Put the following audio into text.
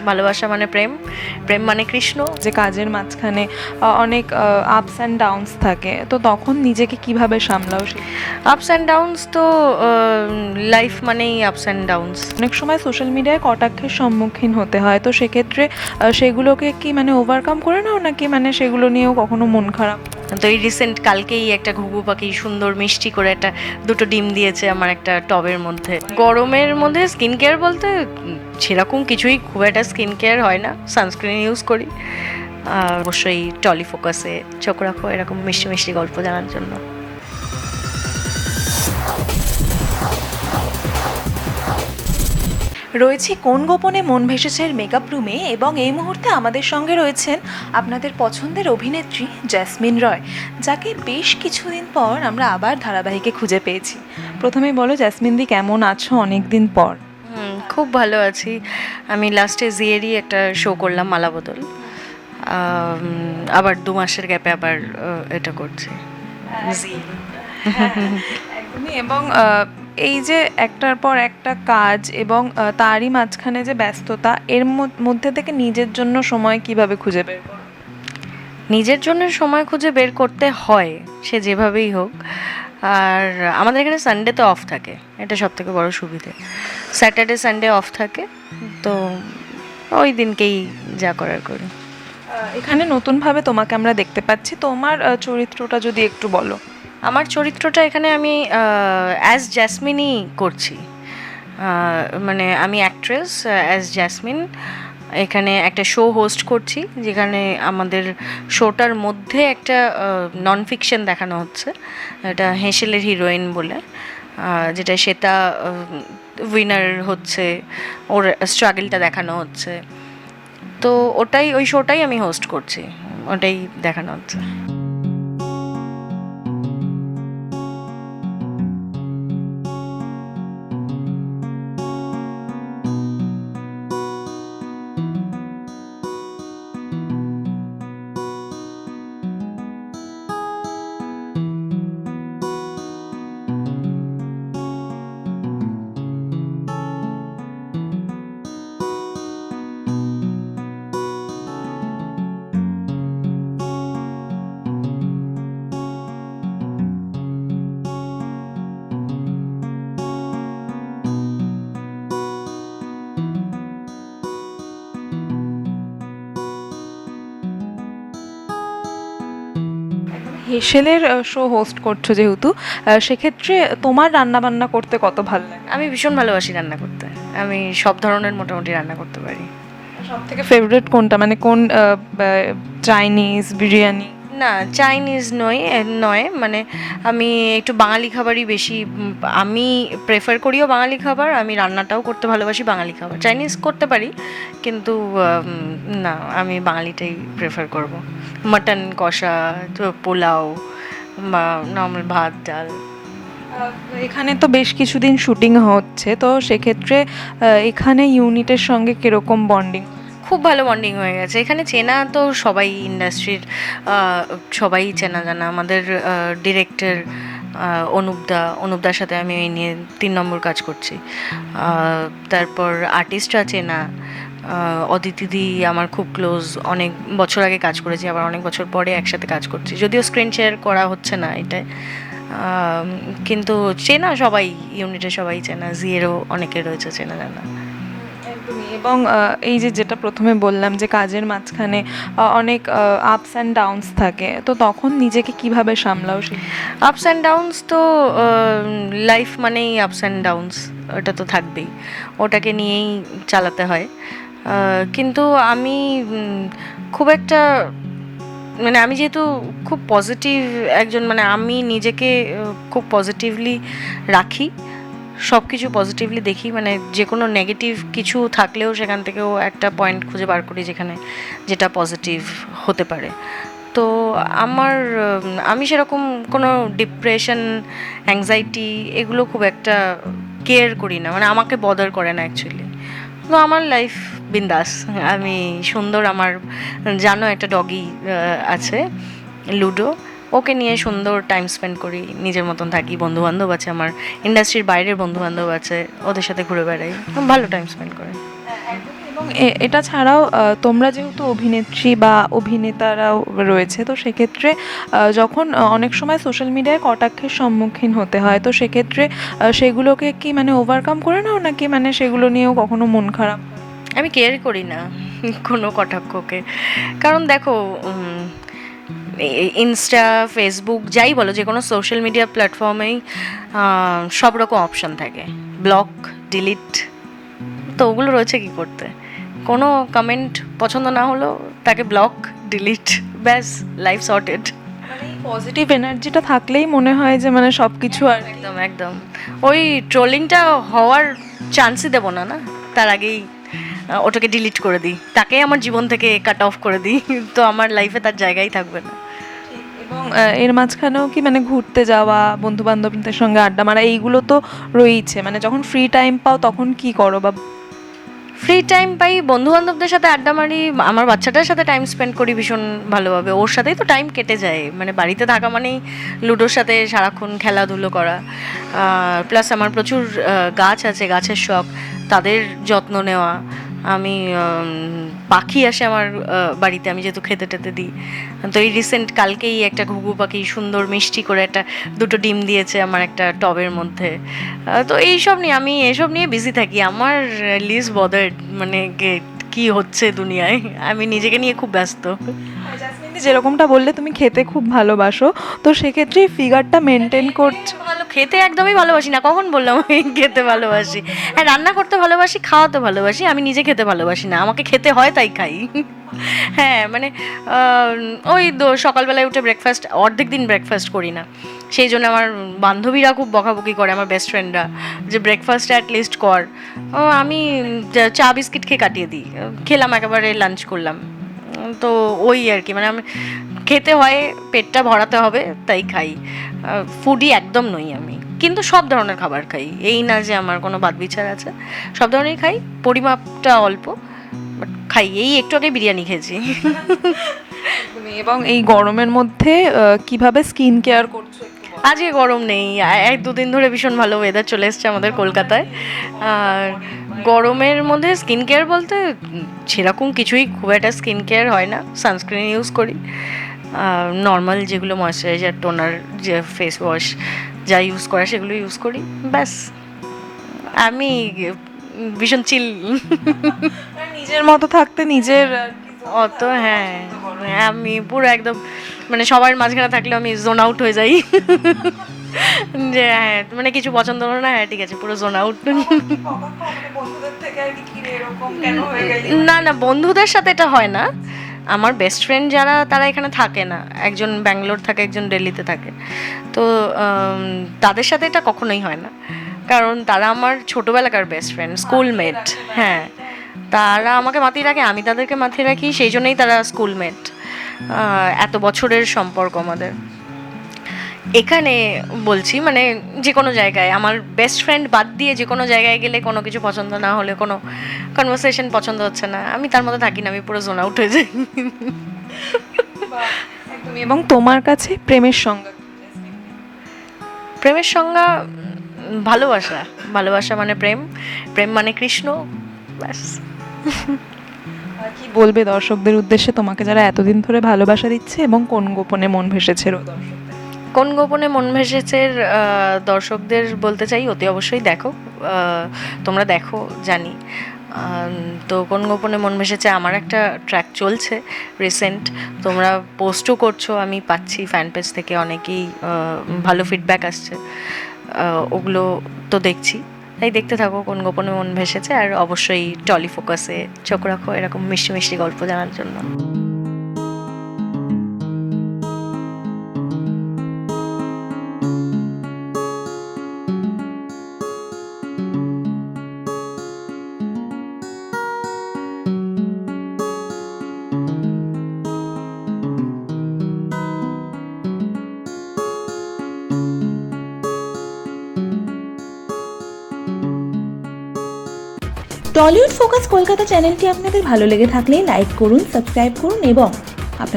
ভালোবাসা মানে প্রেম, প্রেম মানে কৃষ্ণ। যে কাজের মাঝখানে অনেক আপস অ্যান্ড ডাউনস থাকে, তো তখন নিজেকে কিভাবে সামলাও? আপস অ্যান্ড ডাউনস তো লাইফ মানেই আপস অ্যান্ড ডাউনস। অনেক সময় সোশ্যাল মিডিয়ায় কটাক্ষের সম্মুখীন হতে হয়, তো সেক্ষেত্রে সেগুলোকে কি মানে ওভারকাম করে নাও, নাকি মানে সেগুলো নিয়েও কখনো মন খারাপ? তো এই রিসেন্ট কালকেই একটা ঘুঘু পাখি সুন্দর মিষ্টি করে একটা দুটো ডিম দিয়েছে আমার একটা টবের মধ্যে। গরমের মধ্যে স্কিন কেয়ার বলতে সেরকম কিছুই খুব একটা স্কিন কেয়ার হয় না, সানস্ক্রিন ইউজ করি। অবশ্যই টলি ফোকাসে চোখ রাখো এরকম মিষ্টি মিষ্টি গল্প জানার জন্য। রয়েছি কোন গোপনে মন ভেসেছে মেকআপ রুমে, এবং এই মুহূর্তে আমাদের সঙ্গে রয়েছেন আপনাদের পছন্দের অভিনেত্রী জ্যাসমিন রয়, যাকে বেশ কিছুদিন পর আমরা আবার ধারাবাহিকে খুঁজে পেয়েছি। প্রথমেই বলো জ্যাসমিন দি, কেমন আছো অনেক দিন পর? খুব ভালো আছি। আমি লাস্টে জিয়েরই একটা শো করলাম মালাবদল, আবার 2 মাসের গ্যাপে আবার এটা করছি জি। একদমই। এবং এই যে একটার পর একটা কাজ এবং তারই মাঝখানে যে ব্যস্ততা, এর মধ্যে থেকে নিজের জন্য সময় কিভাবে খুঁজে বের করো? নিজের জন্য সময় খুঁজে বের করতে হয়, সে যেভাবেই হোক। আর আমাদের এখানে সানডেতে অফ থাকে, এটা সব থেকে বড় সুবিধে। স্যাটারডে সানডে অফ থাকে, তো ওই দিনকেই যা করার করি। এখানে নতুনভাবে তোমাকে আমরা দেখতে পাচ্ছি, তোমার চরিত্রটা যদি একটু বলো। আমার চরিত্রটা এখানে আমি অ্যাজ জ্যাসমিনই করছি, মানে আমি অ্যাক্ট্রেস অ্যাজ জ্যাসমিন। এখানে একটা শো হোস্ট করছি, যেখানে আমাদের শোটার মধ্যে একটা নন ফিকশন দেখানো হচ্ছে, এটা হেসেলের হিরোইন বলে, যেটা সেটা উইনার হচ্ছে, ওর স্ট্রাগলটা দেখানো হচ্ছে। তো ওই শোটাই আমি হোস্ট করছি, ওটাই দেখানো হচ্ছে। হেসেলের শো হোস্ট করছো যেহেতু, সেক্ষেত্রে তোমার রান্না বান্না করতে কত ভালো লাগে? আমি ভীষণ ভালোবাসি রান্না করতে, আমি সব ধরনের মোটামুটি রান্না করতে পারি। সব থেকে ফেভারিট কোনটা, মানে কোন চাইনিজ, বিরিয়ানি? না, চাইনিজ নয়, মানে আমি একটু বাঙালি খাবারই বেশি, আমি প্রেফার করিও বাঙালি খাবার, আমি রান্নাটাও করতে ভালোবাসি বাঙালি খাবার। চাইনিজ করতে পারি, কিন্তু না, আমি বাঙালিটাই প্রেফার করব। মাটন কষা, তো পোলাও বা নর্মাল ভাত ডাল। এখানে তো বেশ কিছুদিন শুটিং হচ্ছে, তো সেক্ষেত্রে এখানে ইউনিটের সঙ্গে কিরকম বন্ডিং? খুব ভালো বন্ডিং হয়ে গেছে এখানে, চেনা তো সবাই, ইন্ডাস্ট্রির সবাই চেনা জানা। আমাদের ডিরেক্টর অনুপদার সাথে আমি এই নিয়ে 3 নম্বর কাজ করছি। তারপর আর্টিস্টরা চেনা, অদিতিদি আমার খুব ক্লোজ, অনেক বছর আগে কাজ করেছি, আবার অনেক বছর পরে একসাথে কাজ করছি, যদিও স্ক্রিন শেয়ার করা হচ্ছে না এটাই, কিন্তু চেনা সবাই, ইউনিটে সবাই চেনা, জিয়েরও অনেকে রয়েছে চেনা জানা। এবং এই যে যেটা প্রথমে বললাম যে কাজের মাঝখানে অনেক আপস অ্যান্ড ডাউনস থাকে, তো তখন নিজেকে কিভাবে সামলাও? আপস অ্যান্ড ডাউনস তো লাইফ মানেই আপস অ্যান্ড ডাউনস, ওটা তো থাকবেই, ওটাকে নিয়েই চালাতে হয়। কিন্তু আমি খুব একটা, মানে আমি যেহেতু খুব পজিটিভ একজন, মানে আমি নিজেকে খুব পজিটিভলি রাখি, সব কিছু পজিটিভলি দেখি, মানে যে কোনো নেগেটিভ কিছু থাকলেও সেখান থেকেও একটা পয়েন্ট খুঁজে বার করি যেটা পজিটিভ হতে পারে। তো আমি সেরকম কোনো ডিপ্রেশন, অ্যাংজাইটি এগুলো খুব একটা কেয়ার করি না, মানে আমাকে বদার করে না অ্যাকচুয়ালি। তো আমার লাইফ বিন্দাস, আমি সুন্দর, আমার জানো একটা ডগি আছে লুডো, ওকে নিয়ে সুন্দর টাইম স্পেন্ড করি, নিজের মতন থাকি। বন্ধুবান্ধব আছে আমার, ইন্ডাস্ট্রির বাইরের বন্ধুবান্ধব আছে, ওদের সাথে ঘুরে বেড়াই, ভালো টাইম স্পেন্ড করি। এবং এটা ছাড়াও তোমরা যেহেতু অভিনেত্রী বা অভিনেতারাও রয়েছে, তো সেক্ষেত্রে যখন অনেক সময় সোশ্যাল মিডিয়ায় কটাক্ষের সম্মুখীন হতে হয়, তো সেক্ষেত্রে সেগুলোকে কি মানে ওভারকাম করে নাও, নাকি মানে সেগুলো নিয়েও কখনো মন খারাপ? আমি কেয়ার করি না কোনো কটাক্ষকে। কারণ দেখো, ইনস্টা, ফেসবুক যাই বলো, যে কোনো সোশ্যাল মিডিয়া প্ল্যাটফর্মেই সব রকম অপশান থাকে, ব্লক, ডিলিট। তো ওগুলো রয়েছে কি করতে? কোনো কমেন্ট পছন্দ না হলো তাকে ব্লক, ডিলিট, ব্যাস, লাইফ সর্টেড। পজিটিভ এনার্জিটা থাকলেই মনে হয় যে মানে সব কিছু আর একদম একদম। ওই ট্রোলিংটা হওয়ার চান্সই দেবো না, না তার আগেই ওটাকে ডিলিট করে দিই, তাকে আমার জীবন থেকে কাট অফ করে দিই, তো আমার লাইফে তার জায়গাই থাকবে না। এবং এর মাঝখানেও কি মানে ঘুরতে যাওয়া, বন্ধু বান্ধবদের সঙ্গে আড্ডা মারা, এইগুলো তো রয়েইছে, মানে যখন ফ্রি টাইম পাও তখন কি করো? বা ফ্রি টাইম পাই, বন্ধু বান্ধবদের সাথে আড্ডা মারি, আমার বাচ্চাটার সাথে টাইম স্পেন্ড করি ভীষণ ভালোভাবে, ওর সাথেই তো টাইম কেটে যায়। মানে বাড়িতে থাকা মানেই লুডোর সাথে সারাক্ষণ খেলাধুলো করা, প্লাস আমার প্রচুর গাছ আছে, গাছের শখ, তাদের যত্ন নেওয়া। আমি পাখি আসে আমার বাড়িতে, আমি যেহেতু খেতে টেতে দিই, তো এই রিসেন্ট কালকেই একটা ঘুঘু পাখি সুন্দর মিষ্টি করে একটা দুটো ডিম দিয়েছে আমার একটা টবের মধ্যে। তো এইসব নিয়ে আমি এসব নিয়ে বিজি থাকি। আমার লিস্ট বদার্ড, মানে কি হচ্ছে দুনিয়ায়, আমি নিজেকে নিয়ে খুব ব্যস্ত। জাসমিন, যেরকমটা বললে তুমি খেতে খুব ভালোবাসো, তো সেক্ষেত্রে ফিগারটা মেনটেন করছো? ভালো খেতে একদমই ভালোবাসি না, কখন বললাম আমি খেতে ভালোবাসি? হ্যাঁ, রান্না করতে ভালোবাসি, খাওয়াতে ভালোবাসি, আমি নিজে খেতে ভালোবাসি না, আমাকে খেতে হয় তাই খাই। হ্যাঁ, মানে ওই সকালবেলায় উঠে ব্রেকফাস্ট, অর্ধেক দিন ব্রেকফাস্ট করি না, সেই জন্য আমার বান্ধবীরা খুব বকাবকি করে, আমার বেস্ট ফ্রেন্ডরা, যে ব্রেকফাস্ট অ্যাটলিস্ট কর। আমি চা বিস্কিট খেয়ে কাটিয়ে দিই, খেলাম একেবারে লাঞ্চ করলাম। তো ওই আর কি, মানে আমি খেতে হয়, পেটটা ভরাতে হবে তাই খাই। ফুডি একদম নই আমি, কিন্তু সব ধরনের খাবার খাই, এই না যে আমার কোনো বাদ বিচার আছে, সব ধরনেরই খাই, পরিমাপটা অল্প, বাট খাই। এই একটু আগে বিরিয়ানি খেয়েছি। এবং এই গরমের মধ্যে কিভাবে স্কিন কেয়ার করছো? আজকে গরম নেই, এক দুদিন ধরে ভীষণ ভালো ওয়েদার চলে এসছে আমাদের কলকাতায়। আর গরমের মধ্যে স্কিন কেয়ার বলতে সেরকম কিছুই খুব একটা স্কিন কেয়ার হয় না, সানস্ক্রিন ইউজ করি, নর্মাল যেগুলো ময়েশ্চারাইজার, টোনার, যে ফেস ওয়াশ যা ইউজ করা সেগুলো ইউজ করি, ব্যাস। আমি ভীষণ চিল, নিজের মতো থাকতে নিজের অত, হ্যাঁ, আমি পুরো একদম মানে সবার মাঝখানে থাকলেও আমি জোন আউট হয়ে যাই, যে হ্যাঁ মানে কিছু পছন্দ হলো না, হ্যাঁ ঠিক আছে, পুরো জোন আউট। না না, বন্ধুদের সাথে এটা হয় না, আমার বেস্ট ফ্রেন্ড যারা, তারা এখানে থাকে না, একজন ব্যাঙ্গালোর থাকে, একজন দিল্লিতে থাকে, তো তাদের সাথে এটা কখনোই হয় না, কারণ তারা আমার ছোটোবেলাকার বেস্ট ফ্রেন্ড, স্কুলমেট। হ্যাঁ, তারা আমাকে মাতিয়ে রাখে, আমি তাদেরকে মাতিয়ে রাখি, সেই জন্যই তারা স্কুলমেট, এত বছরের সম্পর্ক আমাদের। এখানে বলছি, মানে যে কোনো জায়গায় আমার বেস্ট ফ্রেন্ড বাদ দিয়ে যে কোনো জায়গায় গেলে কোনো কিছু পছন্দ না হলে, কোনো কনভারসেশন পছন্দ হচ্ছে না, আমি তার মধ্যে থাকি না, আমি পুরো জোন আউট হয়ে যাই। এবং তোমার কাছে প্রেমের সংজ্ঞা? প্রেমের সংজ্ঞা ভালোবাসা, ভালোবাসা মানে প্রেম, প্রেম মানে কৃষ্ণ, ব্যাস। কি বলবে দর্শকদের উদ্দেশ্যে, তোমাকে যারা এতদিন ধরে ভালোবাসা দিচ্ছে, এবং কোন গোপনে মন ভেসেছে কোন গোপনে মন ভেসেছে দর্শকদের বলতে চাই, অতি অবশ্যই দেখো, তোমরা দেখো জানি। তো কোন গোপনে মন ভেসেছে আমার একটা ট্র্যাক চলছে রিসেন্ট, তোমরা পোস্টও করছো, আমি পাচ্ছি ফ্যান পেজ থেকে অনেকেই ভালো ফিডব্যাক আসছে, ওগুলো তো দেখছি, তাই দেখতে থাকো কোন গোপনে মন ভেসেছে, আর অবশ্যই টলি ফোকাসে চোখ রাখো এরকম মিষ্টি মিষ্টি গল্প জানার জন্য। টলিউড ফোকাস কলকাতা চ্যানেলটি আপনাদের ভালো লেগে থাকলে লাইক করুন, সাবস্ক্রাইব করুন এবং